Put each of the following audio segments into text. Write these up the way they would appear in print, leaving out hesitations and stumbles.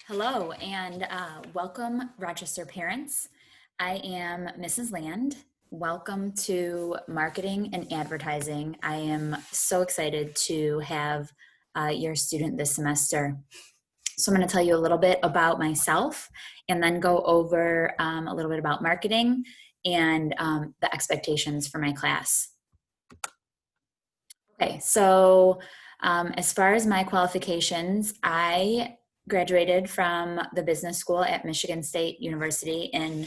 Hello and welcome, Rochester parents. I am Mrs. Land. Welcome to Marketing and Advertising. I am so excited to have your student this semester. So I'm going to tell you a little bit about myself and then go over a little bit about marketing and the expectations for my class. Okay, so as far as my qualifications, I graduated from the business school at Michigan State University in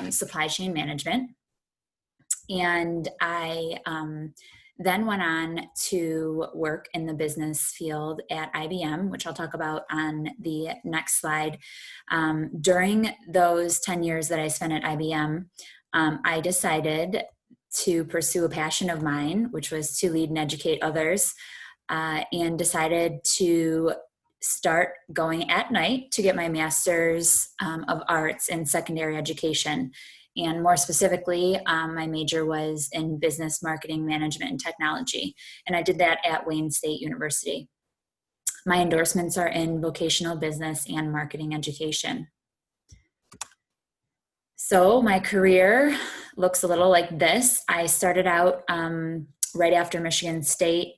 supply chain management. And I then went on to work in the business field at IBM, which I'll talk about on the next slide. During those 10 years that I spent at IBM, I decided to pursue a passion of mine, which was to lead and educate others, and decided to start going at night to get my master's of arts in secondary education. And more specifically, my major was in business marketing management and technology. And I did that at Wayne State University. My endorsements are in vocational business and marketing education. So my career looks a little like this. I started out right after Michigan State,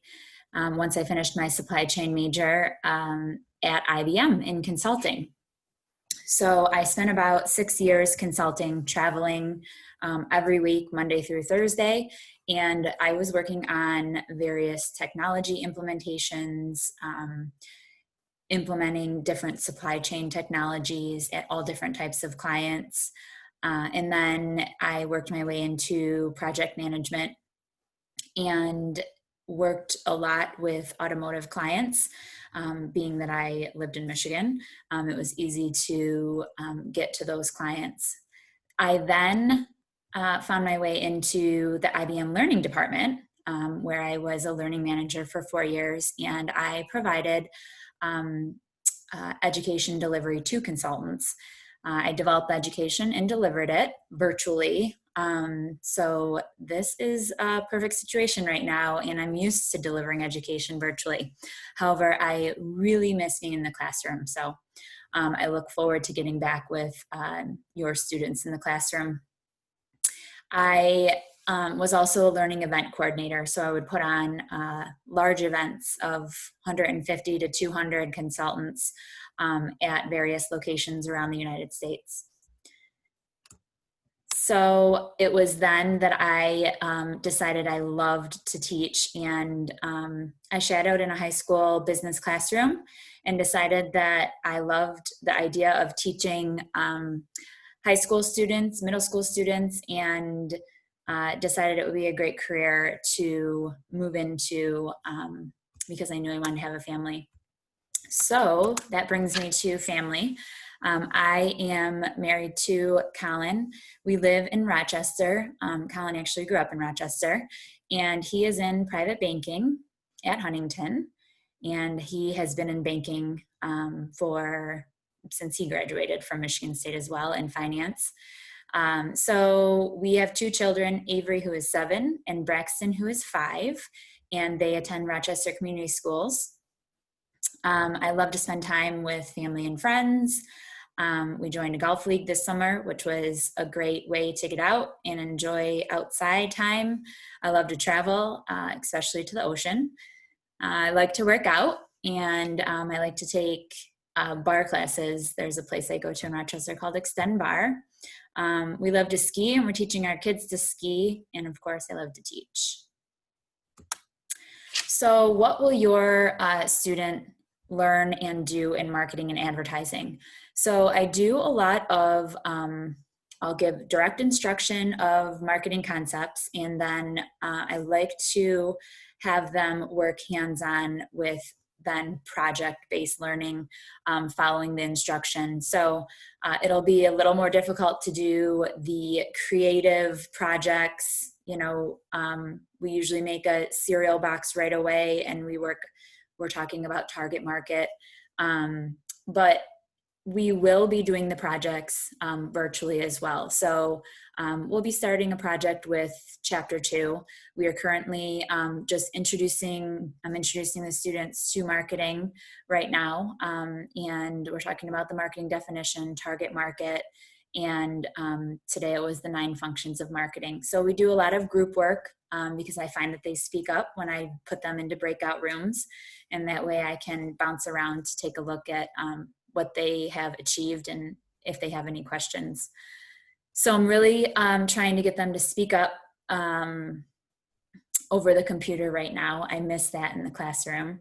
once I finished my supply chain major at IBM in consulting. So I spent about 6 years consulting, traveling every week, Monday through Thursday, and I was working on various technology implementations, implementing different supply chain technologies at all different types of clients. And then I worked my way into project management and worked a lot with automotive clients. Being that I lived in Michigan, it was easy to get to those clients. I then found my way into the IBM Learning Department, where I was a learning manager for 4 years, and I provided education delivery to consultants. I developed education and delivered it virtually. So this is a perfect situation right now, and I'm used to delivering education virtually. However, I really miss being in the classroom. So I look forward to getting back with your students in the classroom. I was also a learning event coordinator, so I would put on large events of 150 to 200 consultants at various locations around the United States. So it was then that I decided I loved to teach, and I shadowed in a high school business classroom and decided that I loved the idea of teaching high school students, middle school students, and decided it would be a great career to move into because I knew I wanted to have a family. So that brings me to family. I am married to Colin. We live in Rochester. Colin actually grew up in Rochester, and he is in private banking at Huntington, and he has been in banking since he graduated from Michigan State as well in finance. So we have 2 children, Avery, who is 7, and Braxton, who is 5, and they attend Rochester Community Schools. I love to spend time with family and friends. We joined a golf league this summer, which was a great way to get out and enjoy outside time. I love to travel, especially to the ocean. I like to work out, and I like to take bar classes. There's a place I go to in Rochester called Extend Bar. We love to ski, and we're teaching our kids to ski. And of course, I love to teach. So what will your student learn and do in marketing and advertising? So I do a lot of, I'll give direct instruction of marketing concepts, and then I like to have them work hands-on with then project-based learning following the instruction. So it'll be a little more difficult to do the creative projects. We usually make a cereal box right away, and we're talking about target market. But we will be doing the projects virtually as well. So we'll be starting a project with Chapter 2. We are currently I'm introducing the students to marketing right now. And we're talking about the marketing definition, target market, and today it was the 9 functions of marketing. So we do a lot of group work because I find that they speak up when I put them into breakout rooms, and that way I can bounce around to take a look at what they have achieved and if they have any questions. So I'm really trying to get them to speak up over the computer right now. I miss that in the classroom.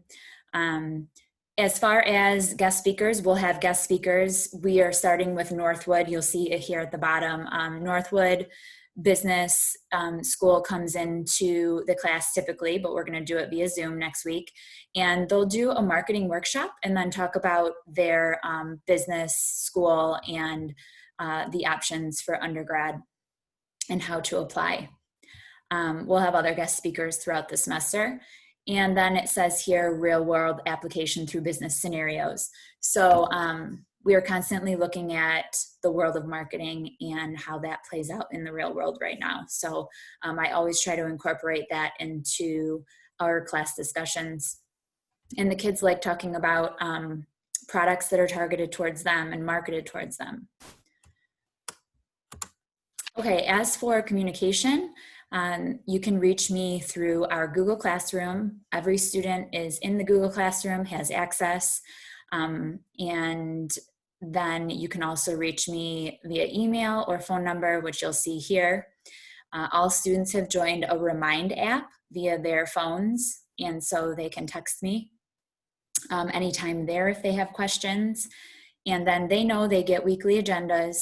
As far as guest speakers, we'll have guest speakers. We are starting with Northwood. You'll see it here at the bottom. Northwood Business School comes into the class typically, but we're going to do it via Zoom next week. And they'll do a marketing workshop and then talk about their business school and the options for undergrad and how to apply. We'll have other guest speakers throughout the semester. And then it says here, real world application through business scenarios. So we are constantly looking at the world of marketing and how that plays out in the real world right now. So I always try to incorporate that into our class discussions. And the kids like talking about products that are targeted towards them and marketed towards them. Okay, as for communication, you can reach me through our Google Classroom. Every student is in the Google Classroom, has access, and then you can also reach me via email or phone number, which you'll see here. All students have joined a Remind app via their phones, and so they can text me anytime there if they have questions. And then they know they get weekly agendas.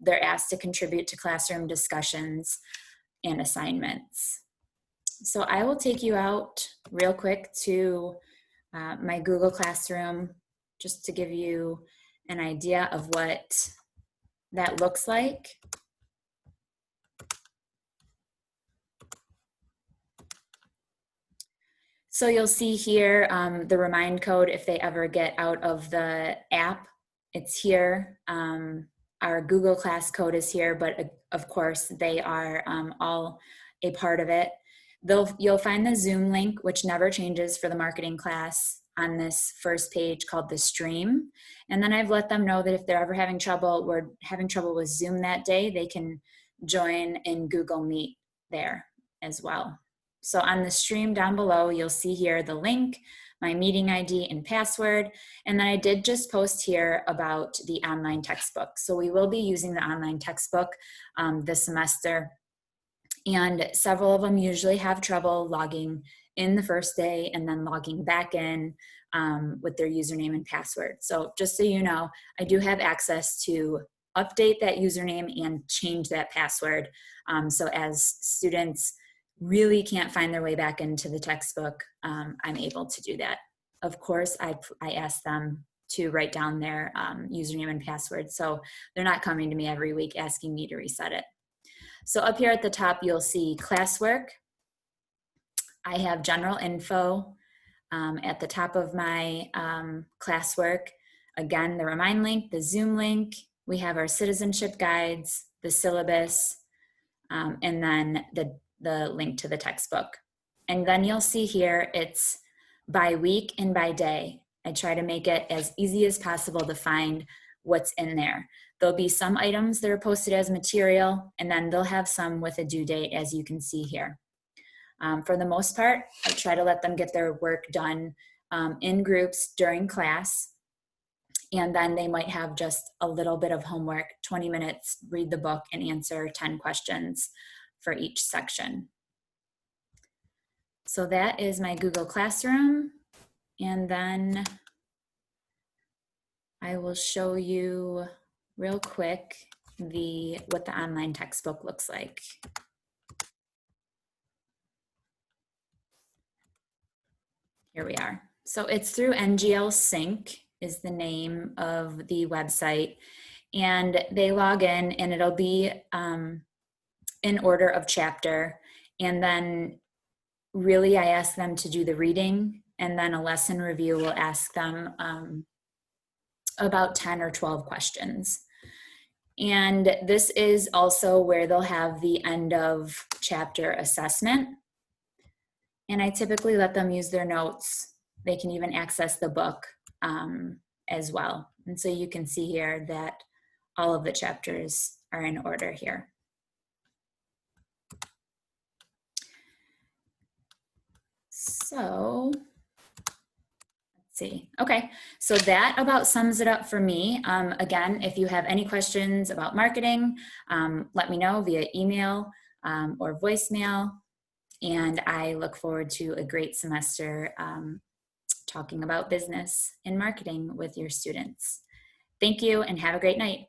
They're asked to contribute to classroom discussions and assignments. So I will take you out real quick to my Google Classroom just to give you an idea of what that looks like. So you'll see here the Remind code if they ever get out of the app. It's here. Our Google Class code is here, but of course they are all a part of it. You'll find the Zoom link, which never changes for the marketing class, on this first page called the stream. And then I've let them know that if they're ever having trouble, we're having trouble with Zoom that day, they can join in Google Meet there as well. So on the stream down below, you'll see here the link, my meeting ID and password. And then I did just post here about the online textbook. So we will be using the online textbook this semester. And several of them usually have trouble logging in the first day and then logging back in with their username and password. So just so you know, I do have access to update that username and change that password. So as students really can't find their way back into the textbook, I'm able to do that. Of course, I ask them to write down their username and password, so they're not coming to me every week asking me to reset it. So up here at the top, you'll see classwork. I have general info at the top of my classwork. Again, the Remind link, the Zoom link. We have our citizenship guides, the syllabus, and then the link to the textbook. And then you'll see here, it's by week and by day. I try to make it as easy as possible to find what's in there. There'll be some items that are posted as material, and then they'll have some with a due date, as you can see here. For the most part, I try to let them get their work done in groups during class, and then they might have just a little bit of homework, 20 minutes, read the book and answer 10 questions for each section. So that is my Google Classroom. And then I will show you real quick what the online textbook looks like. Here we are. So it's through NGL Sync is the name of the website. And they log in and it'll be in order of chapter. And then really I ask them to do the reading, and then a lesson review will ask them about 10 or 12 questions. And this is also where they'll have the end of chapter assessment. And I typically let them use their notes. They can even access the book as well. And so you can see here that all of the chapters are in order here. So let's see. Okay, so that about sums it up for me. Again, if you have any questions about marketing, let me know via email or voicemail. And I look forward to a great semester talking about business and marketing with your students. Thank you and have a great night.